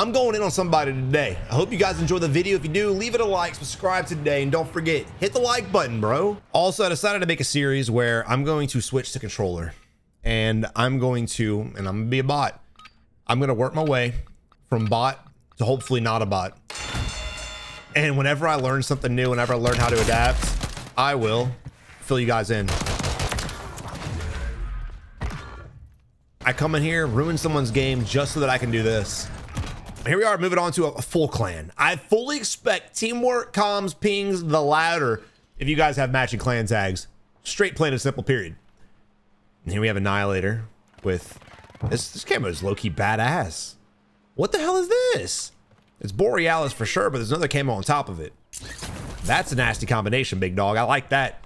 I'm going in on somebody today. I hope you guys enjoy the video. If you do, leave it a like, subscribe today, and don't forget, hit the like button, bro. Also, I decided to make a series where I'm going to switch to controller, and I'm going to be a bot. I'm going to work my way from bot to hopefully not a bot. And whenever I learn something new, whenever I learn how to adapt, I will fill you guys in. I come in here, ruin someone's game just so that I can do this. Here we are, moving on to a full clan. I fully expect teamwork, comms, pings, the ladder if you guys have matching clan tags. Straight plain and simple, period. And here we have Annihilator with this camo is low-key badass. What the hell is this? It's Borealis for sure, but there's another camo on top of it. That's a nasty combination, big dog. I like that.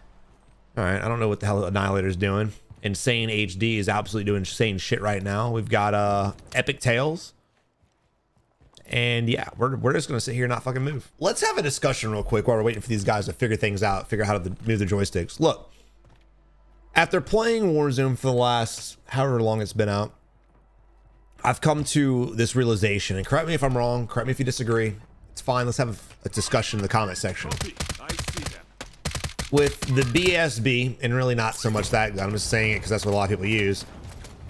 All right, I don't know what the hell Annihilator's doing. Insane HD is absolutely doing insane shit right now. We've got Epic Tails. And yeah, we're just gonna sit here and not fucking move. Let's have a discussion real quick while we're waiting for these guys to figure things out, figure out how to move the joysticks. Look, after playing Warzone for the last however long it's been out, I've come to this realization, and correct me if I'm wrong, correct me if you disagree. It's fine, let's have a discussion in the comment section. With the BSB, and really not so much that, I'm just saying it because that's what a lot of people use,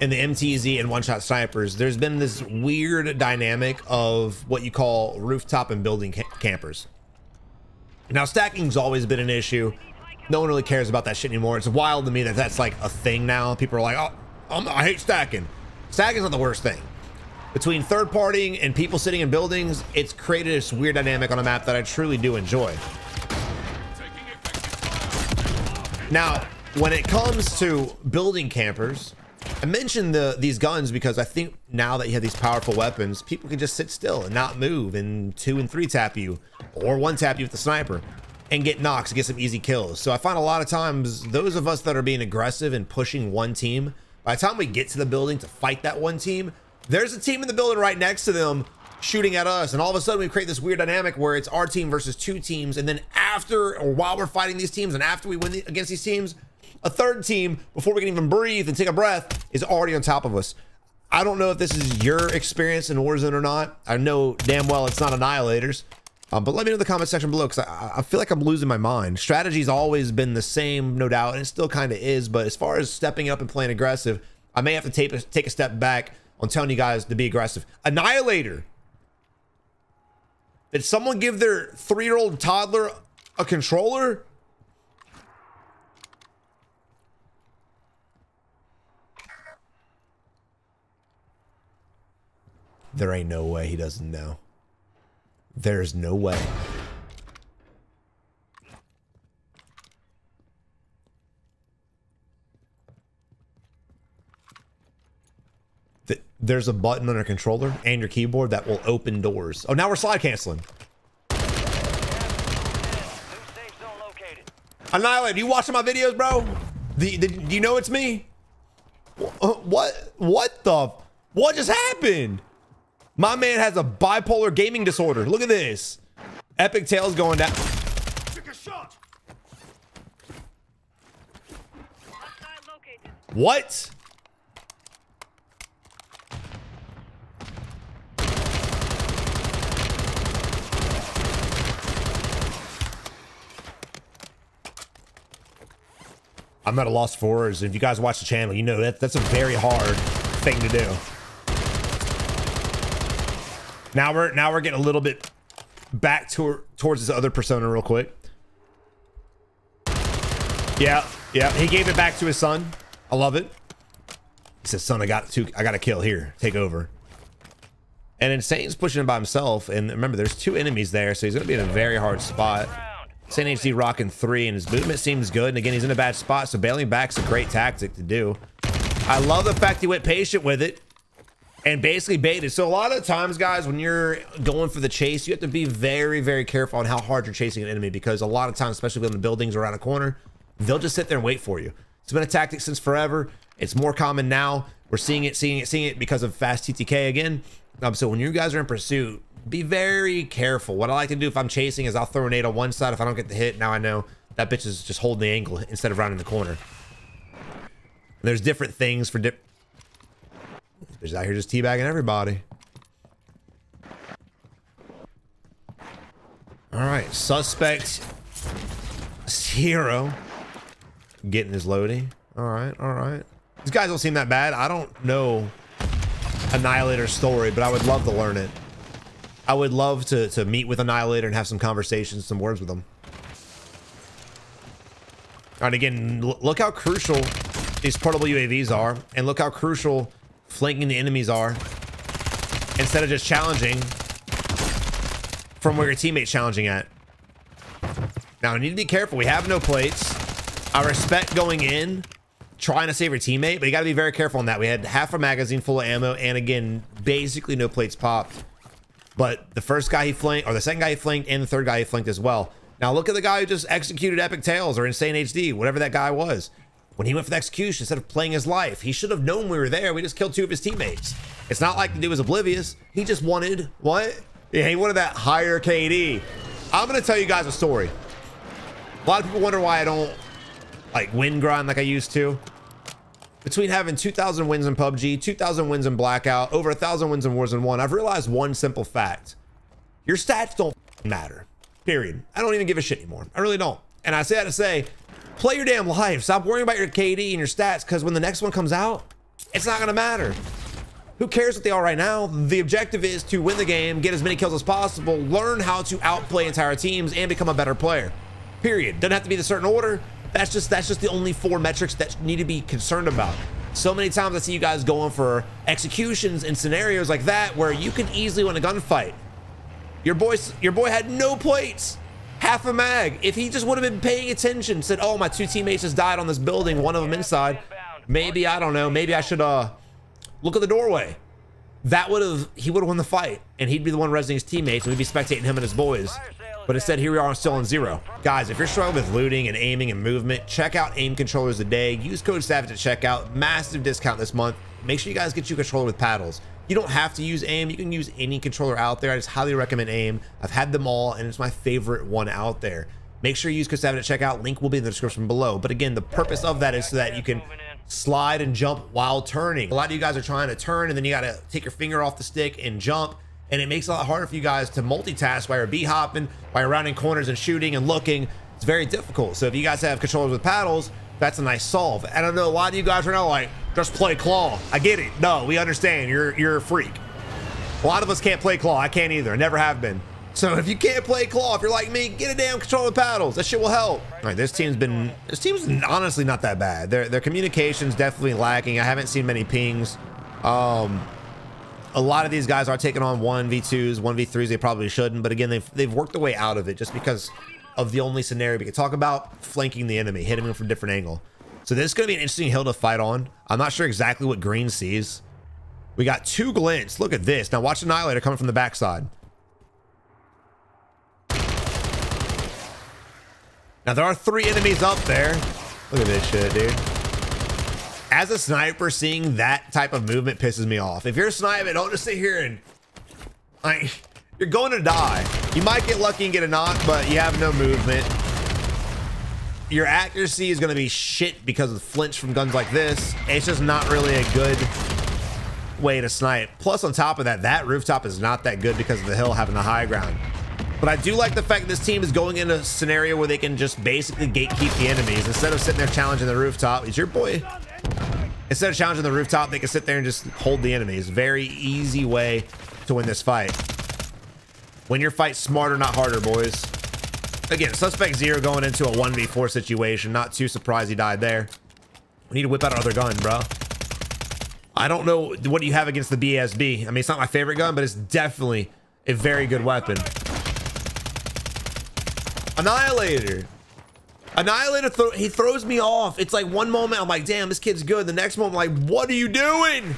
and the MTZ and one-shot snipers, there's been this weird dynamic of what you call rooftop and building campers. Now, stacking's always been an issue. No one really cares about that shit anymore. It's wild to me that that's like a thing now. People are like, oh, I hate stacking. Stacking's not the worst thing. Between third partying and people sitting in buildings, it's created this weird dynamic on a map that I truly do enjoy. Now, when it comes to building campers, I mentioned these guns because I think now that you have these powerful weapons, people can just sit still and not move and 2 and 3 tap you or 1 tap you with the sniper and get knocks and get some easy kills. So I find a lot of times those of us that are being aggressive and pushing one team, by the time we get to the building to fight that one team, there's a team in the building right next to them shooting at us, and all of a sudden we create this weird dynamic where it's our team versus 2 teams, and then after or while we're fighting these teams and after we win against these teams, a third team, before we can even breathe and take a breath, is already on top of us. I don't know if this is your experience in Warzone or not. I know damn well it's not Annihilators, but let me know in the comment section below, because I feel like I'm losing my mind. Strategy's always been the same, no doubt, and it still kind of is, but as far as stepping up and playing aggressive, I may have to take a step back on telling you guys to be aggressive. Annihilator. Did someone give their 3-year-old toddler a controller? There ain't no way he doesn't know. There's no way. There's a button on your controller and your keyboard that will open doors. Oh, now we're slide canceling. Annihilate, you watching my videos, bro? Do you know it's me? What just happened? My man has a bipolar gaming disorder. Look at this. Epic Tails going down. What? I'm at a loss for words. If you guys watch the channel, you know that's a very hard thing to do. Now we're getting a little bit back towards this other persona real quick. Yeah, he gave it back to his son. I love it. He says, son, I got a kill here. Take over. And Insane's pushing him by himself. And remember, there's 2 enemies there, so he's gonna be in a very hard spot. Insane HD rocking 3, and his movement seems good. And again, he's in a bad spot, so bailing back's a great tactic to do. I love the fact he went patient with it and basically baited. So a lot of times, guys, when you're going for the chase, you have to be very, very careful on how hard you're chasing an enemy, because a lot of times, especially when the buildings are around a corner, they'll just sit there and wait for you. It's been a tactic since forever. It's more common now. We're seeing it because of fast TTK again. So when you guys are in pursuit, be very careful. What I like to do if I'm chasing is I'll throw a nade on one side. If I don't get the hit, now I know that bitch is just holding the angle instead of rounding the corner. And there's different things for this bitch out here just teabagging everybody. All right, suspect 0 getting his loading. All right. These guys don't seem that bad. I don't know Annihilator's story, but I would love to learn it. I would love to meet with Annihilator and have some conversations, some words with him. All right, again, look how crucial these portable UAVs are, and look how crucial flanking the enemies are instead of just challenging from where your teammate's challenging at. Now, I need to be careful. We have no plates. I respect going in, trying to save your teammate, but you got to be very careful on that. We had half a magazine full of ammo, and again, basically no plates popped. But the first guy he flanked, or the second guy he flanked, and the third guy he flanked as well. Now look at the guy who just executed Epic Tales or Insane HD, whatever that guy was. When he went for the execution, instead of playing his life, he should have known we were there. We just killed 2 of his teammates. It's not like the dude was oblivious. He just wanted, what? Yeah, he wanted that higher KD. I'm going to tell you guys a story. A lot of people wonder why I don't like win grind like I used to. Between having 2,000 wins in PUBG, 2,000 wins in Blackout, over 1,000 wins in Warzone 1, I've realized one simple fact. Your stats don't matter. Period. I don't even give a shit anymore. I really don't. And I say that to say, play your damn life. Stop worrying about your KD and your stats, because when the next one comes out, it's not going to matter. Who cares what they are right now? The objective is to win the game, get as many kills as possible, learn how to outplay entire teams, and become a better player. Period. Doesn't have to be the certain order. That's just the only 4 metrics that need to be concerned about. So many times I see you guys going for executions in scenarios like that where you can easily win a gunfight. Your boy had no plates, half a mag. If he just would have been paying attention, said, oh, my 2 teammates just died on this building, one of them inside. Maybe, I don't know, maybe I should look at the doorway. He would have won the fight, and he'd be the one rezzing his teammates, and we'd be spectating him and his boys. But instead, here we are still on 0. Guys, if you're struggling with looting and aiming and movement, check out Aim Controllers Today. Use code SAVAGE at checkout. Massive discount this month. Make sure you guys get you a controller with paddles. You don't have to use aim. You can use any controller out there. I just highly recommend aim. I've had them all, and it's my favorite one out there. Make sure you use code SAVAGE at checkout. Link will be in the description below. But again, the purpose of that is so that you can slide and jump while turning. A lot of you guys are trying to turn, and then you got to take your finger off the stick and jump. And it makes it a lot harder for you guys to multitask while you're B-hopping, while you're rounding corners and shooting and looking. It's very difficult. So if you guys have controllers with paddles, that's a nice solve. And I know a lot of you guys are now like, just play claw. I get it. No, we understand. You're a freak. A lot of us can't play claw. I can't either. I never have been. So if you can't play claw, if you're like me, get a damn controller with paddles. That shit will help. All right, this team's honestly not that bad. Their communication's definitely lacking. I haven't seen many pings. A lot of these guys are taking on 1v2s, 1v3s. They probably shouldn't, but again, they've worked their way out of it just because of the only scenario we can talk about: flanking the enemy, hitting them from a different angle. So this is going to be an interesting hill to fight on. I'm not sure exactly what green sees. We got 2 glints. Look at this. Now watch Annihilator coming from the backside. Now there are 3 enemies up there. Look at this shit, dude. As a sniper, seeing that type of movement pisses me off. If you're a sniper, don't just sit here and like, you're going to die. You might get lucky and get a knock, but you have no movement. Your accuracy is going to be shit because of the flinch from guns like this. It's just not really a good way to snipe. Plus, on top of that, that rooftop is not that good because of the hill having the high ground. But I do like the fact that this team is going in a scenario where they can just basically gatekeep the enemies instead of sitting there challenging the rooftop. Is your boy? Instead of challenging the rooftop, they can sit there and just hold the enemies. Very easy way to win this fight. Win your fight smarter, not harder, boys. Again, suspect 0 going into a 1v4 situation. Not too surprised he died there. We need to whip out our other gun, bro. I don't know what you have against the BSB. I mean, it's not my favorite gun, but it's definitely a very good weapon. Annihilator. Annihilator, he throws me off. It's like one moment I'm like, damn, this kid's good. The next moment I'm like, what are you doing?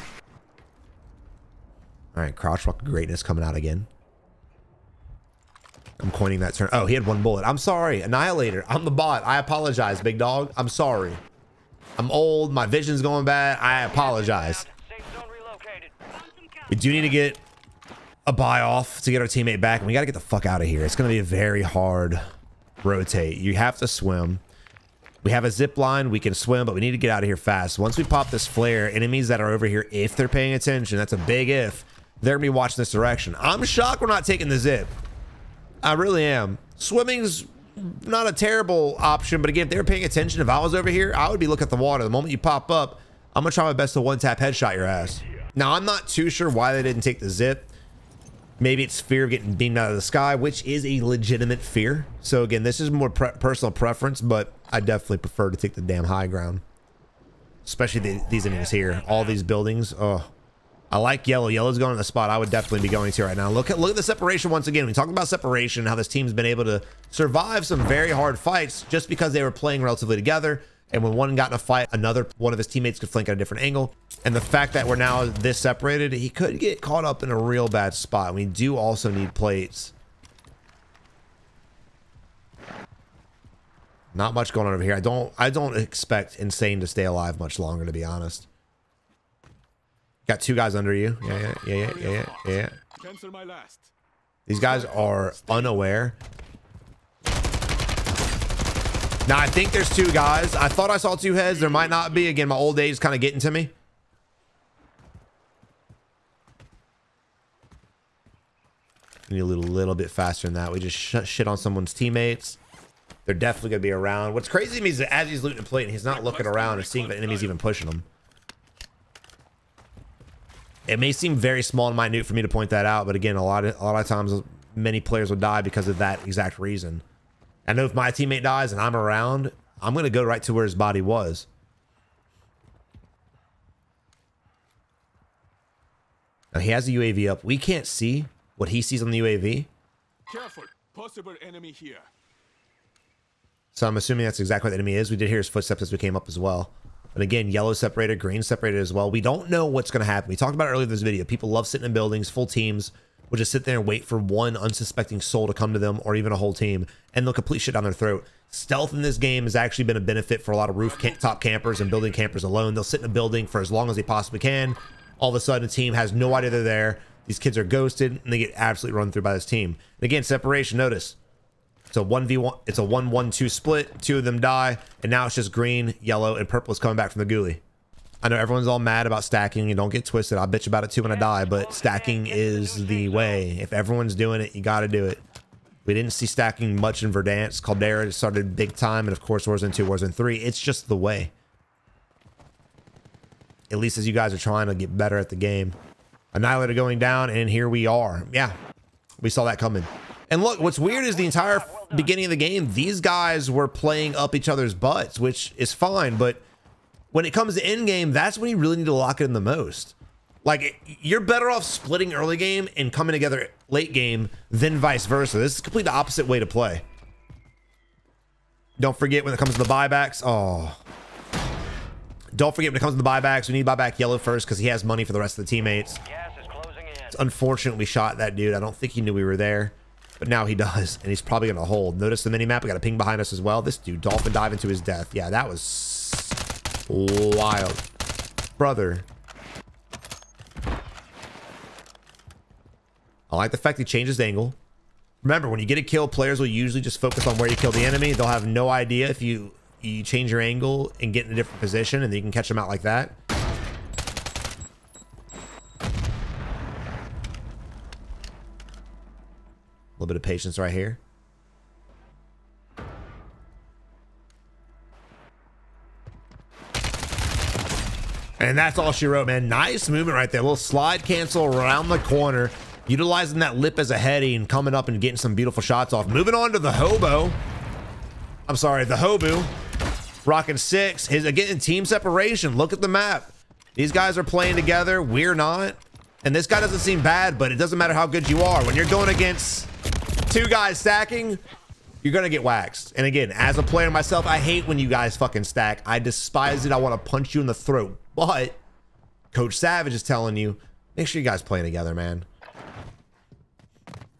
All right, crouch walk greatness coming out again. I'm coining that term. Oh, he had 1 bullet. I'm sorry, Annihilator. I'm the bot. I apologize, big dog. I'm sorry. I'm old. My vision's going bad. I apologize. We do need to get a buy off to get our teammate back, and we got to get the fuck out of here. It's going to be a very hard rotate. You have to swim. We have a zip line. We can swim, but we need to get out of here fast. Once we pop this flare, enemies that are over here, if they're paying attention, that's a big if, they're gonna be watching this direction. I'm shocked we're not taking the zip. I really am. Swimming's not a terrible option, but again, if they were paying attention, if I was over here, I would be looking at the water. The moment you pop up, I'm gonna try my best to one-tap headshot your ass. Now, I'm not too sure why they didn't take the zip. Maybe it's fear of getting beamed out of the sky, which is a legitimate fear. So again, this is more personal preference, but I definitely prefer to take the damn high ground. Especially these enemies here. All these buildings. Oh, I like yellow. Yellow's going to the spot I would definitely be going to right now. Look at the separation once again. We talked about separation, how this team's been able to survive some very hard fights just because they were playing relatively together. And when one got in a fight, another one of his teammates could flank at a different angle. And the fact that we're now this separated, he could get caught up in a real bad spot. We do also need plates. Not much going on over here. I don't expect Insane to stay alive much longer, to be honest. Got two guys under you. Yeah. Cancel my last. These guys are unaware. Now, I think there's two guys. I thought I saw two heads. There might not be. Again, my old age is kind of getting to me. We need a little bit faster than that. We just shit on someone's teammates. They're definitely going to be around. What's crazy to me is that as he's looting a plate and he's not looking around and seeing if the enemy's even pushing him. It may seem very small and minute for me to point that out, but again, a lot of times many players will die because of that exact reason. I know if my teammate dies and I'm around, I'm going to go right to where his body was. Now he has the UAV up. We can't see what he sees on the UAV. Careful, possible enemy here. So I'm assuming that's exactly what the enemy is. We did hear his footsteps as we came up as well. And again, yellow separated, green separated as well. We don't know what's going to happen. We talked about it earlier in this video. People love sitting in buildings, full teams will just sit there and wait for one unsuspecting soul to come to them, or even a whole team, and they'll complete shit down their throat. Stealth in this game has actually been a benefit for a lot of rooftop campers and building campers alone. They'll sit in a building for as long as they possibly can. All of a sudden, a team has no idea they're there. These kids are ghosted, and they get absolutely run through by this team. And again, separation, notice. It's a 1v1, it's a 1-1-2 split. Two of them die, and now it's just green, yellow, and purple is coming back from the ghoulie. I know everyone's all mad about stacking, and don't get twisted. I'll bitch about it too when I die, but stacking is the way. If everyone's doing it, you got to do it. We didn't see stacking much in Verdansk. Caldera started big time, and of course Warzone 2, Warzone 3. It's just the way. At least as you guys are trying to get better at the game. Annihilator going down, and here we are. Yeah, we saw that coming. And look, what's weird is the entire beginning of the game, these guys were playing up each other's butts, which is fine, but when it comes to end game, that's when you really need to lock it in the most. Like, you're better off splitting early game and coming together late game than vice versa. This is completely the opposite way to play. Don't forget when it comes to the buybacks. Oh. Don't forget when it comes to the buybacks, we need to buy back yellow first because he has money for the rest of the teammates. Gas is closing in. It's unfortunate we shot that dude. I don't think he knew we were there, but now he does, and he's probably going to hold. Notice the mini-map. We got a ping behind us as well. This dude, dolphin dive into his death. Yeah, that was wild. Brother. I like the fact he changed his angle. Remember, when you get a kill, players will usually just focus on where you kill the enemy. They'll have no idea if you change your angle and get in a different position, and then you can catch them out like that. A little bit of patience right here. And that's all she wrote, man. Nice movement right there. A little slide cancel around the corner. Utilizing that lip as a heady and coming up and getting some beautiful shots off. Moving on to the hobo. I'm sorry, the hobo. Rocking 6. His, again, team separation. Look at the map. These guys are playing together. We're not. And this guy doesn't seem bad, but it doesn't matter how good you are. When you're going against two guys stacking, you're going to get waxed. And again, as a player myself, I hate when you guys fucking stack. I despise it. I want to punch you in the throat. But Coach Savage is telling you, make sure you guys play together, man.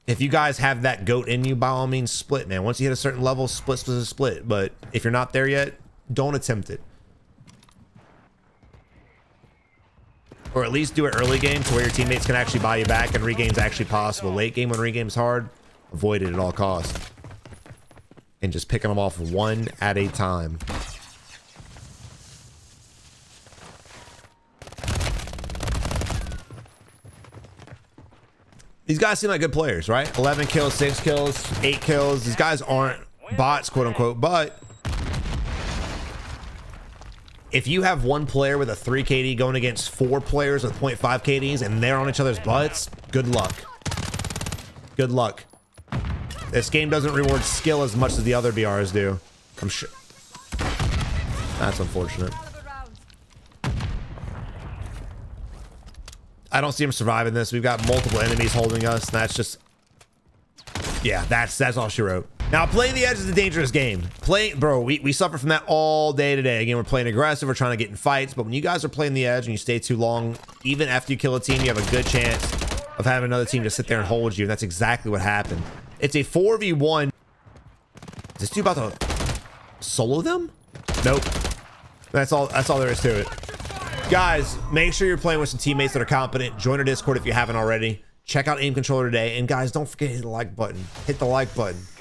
If you guys have that goat in you, by all means, split, man. Once you hit a certain level, split. But if you're not there yet, don't attempt it. Or at least do it early game to where your teammates can actually buy you back and regain's actually possible. Late game, when regame's hard, avoid it at all costs. And just picking them off one at a time. These guys seem like good players, right? 11 kills, 6 kills, 8 kills. These guys aren't bots, quote unquote, but if you have one player with a 3 KD going against 4 players with 0.5 KDs and they're on each other's butts, good luck. Good luck. This game doesn't reward skill as much as the other BRs do. I'm sure. That's unfortunate. I don't see him surviving this. We've got multiple enemies holding us. And that's just, yeah, that's all she wrote. Now, playing the edge is a dangerous game. Bro, we suffer from that all day today. Again, we're playing aggressive. We're trying to get in fights. But when you guys are playing the edge and you stay too long, even after you kill a team, you have a good chance of having another team to sit there and hold you. And that's exactly what happened. It's a 4v1. Is this dude about to solo them? Nope. That's all there is to it. Guys, make sure you're playing with some teammates that are competent. Join our Discord if you haven't already. Check out Aim Controller today. And guys, don't forget to hit the like button. Hit the like button.